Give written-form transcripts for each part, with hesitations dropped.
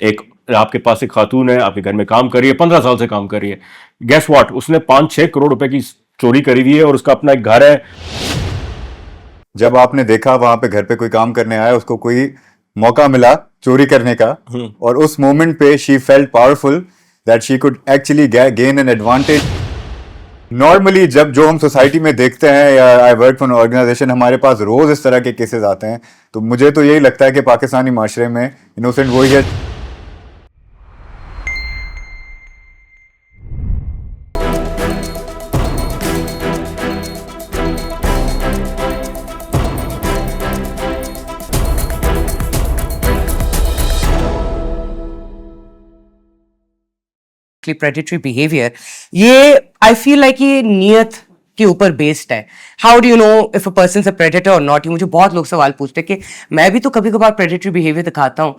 एक आपके पास एक खातून है, आपके घर में काम कर रही है, 15 साल से काम कर रही है। गेस व्हाट, उसने 5-6 करोड़ रुपए की चोरी करी हुई है और उसका अपना एक घर है। जब आपने देखा वहां पे घर पे कोई काम करने आया, उसको कोई मौका मिला चोरी करने का, और उस मोमेंट पे she felt powerful that she could actually gain an advantage. Normally जब जो हम सोसाइटी में देखते हैं, या I work for an organisation, हमारे पास रोज इस तरह के केसेस आते हैं, तो मुझे तो यही लगता है कि पाकिस्तानी माशरे में इनोसेंट वही है। predatory behavior, ये I feel like ये नियत के ऊपर बेस्ड है। How do you know if a person is a predator or not? ये मुझे बहुत लोग सवाल पूछते हैं कि मैं भी तो कभी कभार predatory behavior दिखाता हूँ।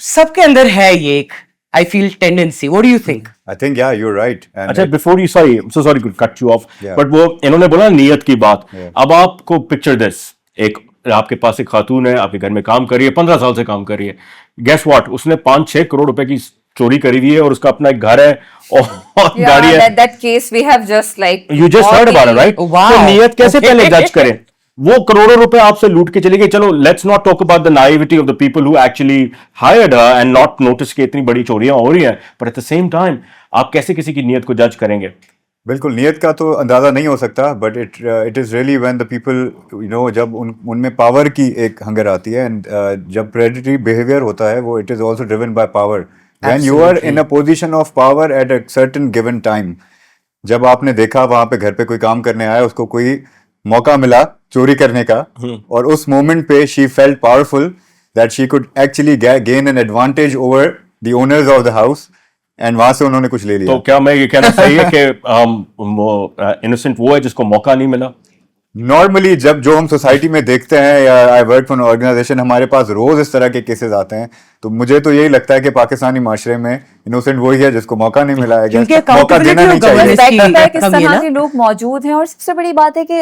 सबके अंदर है ये एक I feel tendency. What do you think? I think yeah, you're right. अच्छा, before you, sorry, I'm so sorry to cut you off, Yeah. but वो इन्होंने बोला नियत की बात। अब आपको पिक्चर दिस, एक आपके पास एक खातून है, आपके घर में काम कर रही है, 15 साल से काम कर रही है। गेस व्हाट, उसने 5-6 करोड़ रुपए की चोरी करी हुई है और उसका अपना एक घर है और गाड़ी है। that case we have just like You just heard about it, right? Wow. तो नियत कैसे पहले जज करें? वो करोड़ों रुपए आपसे लूट के चले गए। चलो, let's not talk about the naivety of the people who actually hired her and not notice कि इतनी बड़ी चोरियां हो रही हैं, but at the same time आप कैसे किसी की नियत को जज करेंगे? बिल्कुल, नियत का तो अंदाजा नहीं हो सकता, but it is really when the people जब उनमें पावर की एक हंगर आती है, एंड जब प्रेडेटरी बिहेवियर होता है वो it is also driven by power. When you are in a position of power at a certain given time, जब आपने देखा वहां पे घर पे कोई काम करने आया, उसको कोई मौका मिला चोरी करने का, और उस मोमेंट पे she felt powerful that she could actually gain an advantage over the owners of the house, and वहां से उन्होंने कुछ ले लिया। तो क्या मैं ये कहना सही है कि वो इनोसेंट वो है जिसको मौका नहीं मिला? नॉर्मली जब जो हम सोसाइटी में देखते हैं, या I work for an organisation, हमारे पास रोज इस तरह के केसेस आते हैं, तो मुझे तो यही लगता है कि पाकिस्तानी माशरे में इनोसेंट वही है जिसको मौका नहीं मिला है, मौका देना नहीं चाहिए। किस तरह के लोग मौजूद हैं। और सबसे बड़ी बात है कि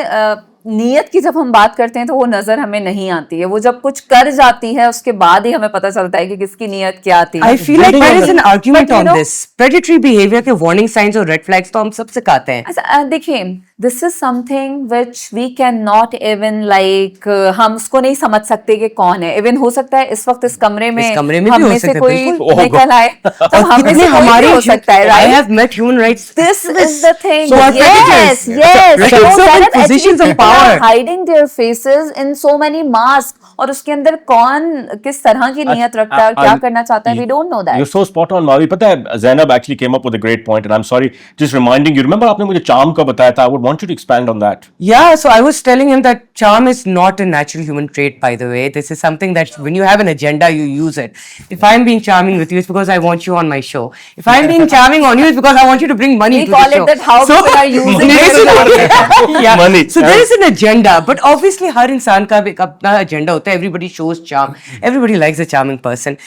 नियत की जब हम बात करते हैं तो वो नजर हमें नहीं आती है। वो जब कुछ कर जाती है उसके बाद ही हमें पता चलता है कि किसकी नियत क्या थी। I feel like there is an argument on this. Predatory behavior के warning signs और red flags तो हम सब सिखाते हैं। देखिए, this is something which we cannot even like हम उसको नहीं समझ सकते कि कौन है। इवन हो सकता है इस वक्त इस कमरे में हम में से कोई निकल आए, तो हम में से कोई भी हो सकता है, right? I have met human rights. This is the thing. So are Yes, predators. yes. So that in positions of people power. are hiding their faces in so many masks. और उसके अंदर कौन किस तरह की नियत रखता है, क्या करना चाहता है, we don't know that. You're so spot on, Mavi. पता है, Zainab actually came up with a great point, and I'm sorry, just reminding you. Remember, आपने मुझे charm का बताया था? I would want you to expand on that. Yeah, so I was telling him that charm is not a natural human trait, by the way. This is something that when you have an agenda, you use it. If I'm being charming with you, it's because I want you on my show. If I'm being charming on you, it's because I want you to bring money to the show. We call it that how people are using it. Yeah. Money. So there is an agenda, but obviously हर इंसान का एक अपना agenda होता है. Everybody shows charm. Everybody likes a charming person.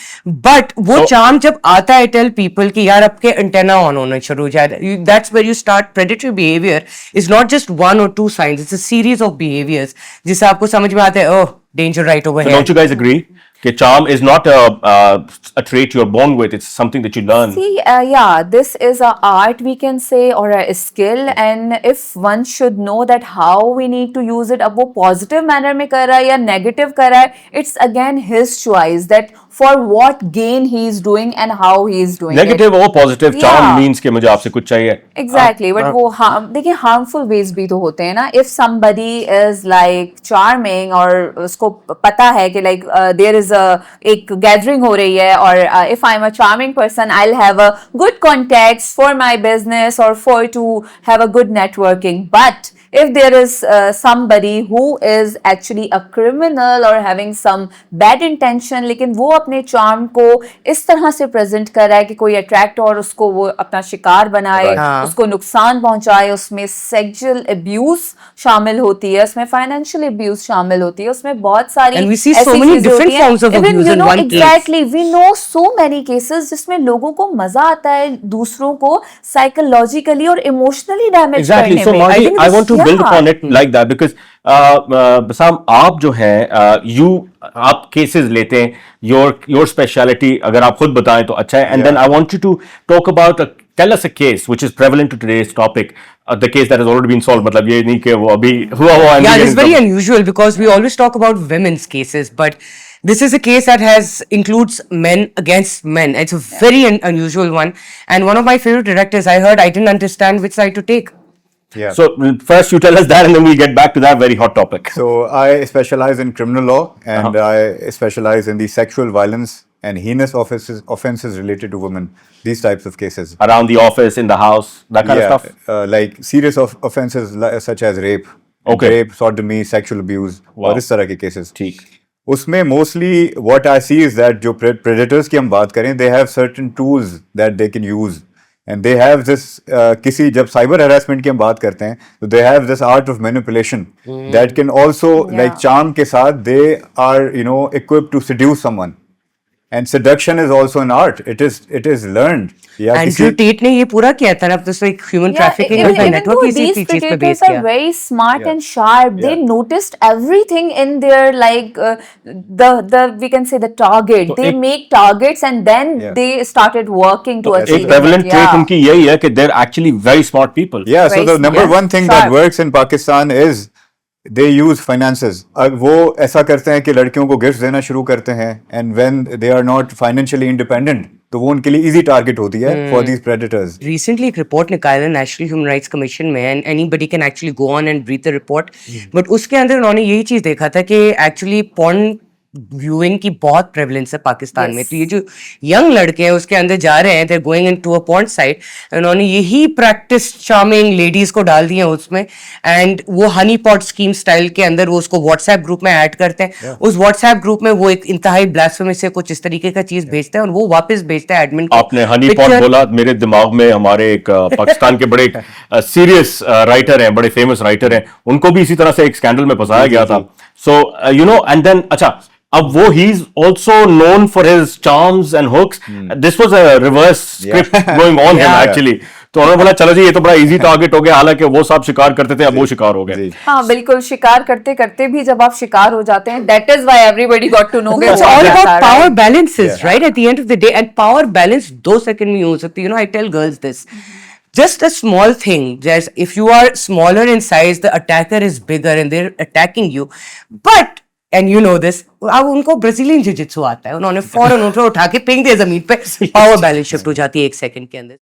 But वो charm जब आता है, tell people कि यार आपके antenna on होना शुरू हो जाए. That's where you start. Predatory behavior is not just one or two signs. It's a series of behaviors जिससे आपको समझ में आता है, oh, danger right over here. Don't you guys agree? That charm is not a trait you're born with. It's something that you learn. See, yeah, this is a art, we can say, or a skill, and if one should know that how we need to use it, अब वो positive manner में कर रहा है या negative कर रहा है, it's again his choice that for what gain he is doing and how he is doing Negative or positive, charm means कि मुझे आपसे कुछ चाहिए. Exactly, but वो देखिए harmful ways भी तो होते हैं ना. If somebody is like charming और उसको पता है कि like there is एक गैदरिंग हो रही है, और if I'm a charming person, I'll have a good contacts for my business or for to have a good networking. But if there is somebody who is actually a criminal or having some bad intention, लेकिन वो अपने charm को इस तरह से present कर रहा है कि कोई attract और उसको वो अपना शिकार बनाए, उसको नुकसान पहुंचाए, उसमें sexual abuse शामिल होती है, उसमें financial abuse शामिल होती है, उसमें बहुत सारी and we see so many different forms of abuse in one case. Exactly, we know so many cases जिसमें लोगों को मजा आता है दूसरों को psychologically और emotionally damage Exactly. करने So में. Margie, I want to build Yeah. upon it like that because Bassam, आप जो हैं आप cases लेते हैं, your speciality अगर आप खुद बताएं तो अच्छा है, and then I want you to talk about tell us a case which is prevalent to today's topic, the case that has already been solved. मतलब ये नहीं कि वो अभी हुआ Yeah, this is very unusual because we always talk about women's cases, but this is a case that includes men against men. It's a very unusual one, and one of my favorite directors. I heard I didn't understand which side to take. Yeah. So first you tell us that, and then we'll get back to that very hot topic. So I specialize in criminal law, and I specialize in the sexual violence and heinous offenses related to women. These types of cases. Around the office, in the house, that kind of stuff. Like serious offenses such as rape, Okay. rape, sodomy, sexual abuse, Wow. और इस तरह के cases. ठीक. उसमें mostly what I see is that जो predators की हम बात करें, they have certain tools that they can use. And they have this किसी जब cyber harassment की हम बात करते हैं, तो they have this art of manipulation that can also like charm के साथ they are equipped to seduce someone. And seduction is also an art. It is learned. या Andrew किसी Tate ने ये पूरा किया था ना, तो एक human trafficking even, का even network though इसी these चीज पे predators बेस are किया. very smart Yeah. and sharp, they Yeah. noticed everything in their like the we can say the target. So They एक- make targets and then Yeah. they started working to एक achieve prevalent it. trait Yeah. उनकी यही है कि they're actually very smart people. Yeah, so Very the number smart. one thing Sharp. that works in Pakistan is they use finances. अब वो ऐसा करते हैं कि लड़कियों को गिफ्ट देना शुरू करते हैं, and when they are not financially independent, तो वो उनके लिए easy target होती है for these predators. Recently एक रिपोर्ट निकाला नेशनल ह्यूमन राइट्स कमीशन में, and anybody can actually go on and read the report, but उसके अंदर उन्होंने यही चीज देखा था कि एक्चुअली पॉर्न व्यूइंग की बहुत प्रेवलेंस है पाकिस्तान में. Yes. तो ये जो यंग लड़के हैं उसके अंदर जा रहे हैं, they going into a porn site, उन्होंने यही प्रैक्टिस चार्मिंग लेडीज को डाल दिए उसमें, एंड वो हनी पॉट स्कीम स्टाइल के अंदर वो उसको व्हाट्सएप ग्रुप में ऐड करते हैं. उस व्हाट्सएप ग्रुप में वो एक इंतहाई ब्लास्फेमस से कुछ इस तरीके का चीज भेजते हैं और वो वापस भेजते हैं एडमिन को. आपने हनी पॉट Picture- बोला, मेरे दिमाग में हमारे एक पाकिस्तान के बड़े सीरियस राइटर हैं, बड़े फेमस राइटर हैं, उनको भी इसी तरह से एक स्कैंडल में फंसाया गया था. सो एंड देन अच्छा, अब वो he is also known for his charms and hooks. This was a reverse script going on him actually. तो उन्होंने बोला चलो जी ये तो बड़ा इजी टारगेट हो गया, हालांकि वो सब शिकार करते थे, अब वो शिकार हो गए. जी. हाँ बिल्कुल, शिकार करते करते भी जब आप शिकार हो जाते हैं, that is why everybody got to know It's all about power balances, right? At the end of the day, and power balance 2 second में यूज होती है. I tell girls this. Just a small thing, just if you are smaller in size, the attacker is bigger and they're attacking you. But and you know this, अब उनको Brazilian jiu-jitsu आता है, उन्होंने फौरन उठा के फेंक दिया जमीन पे, पावर बैलेंस शिफ्ट हो जाती है 1 सेकंड के अंदर.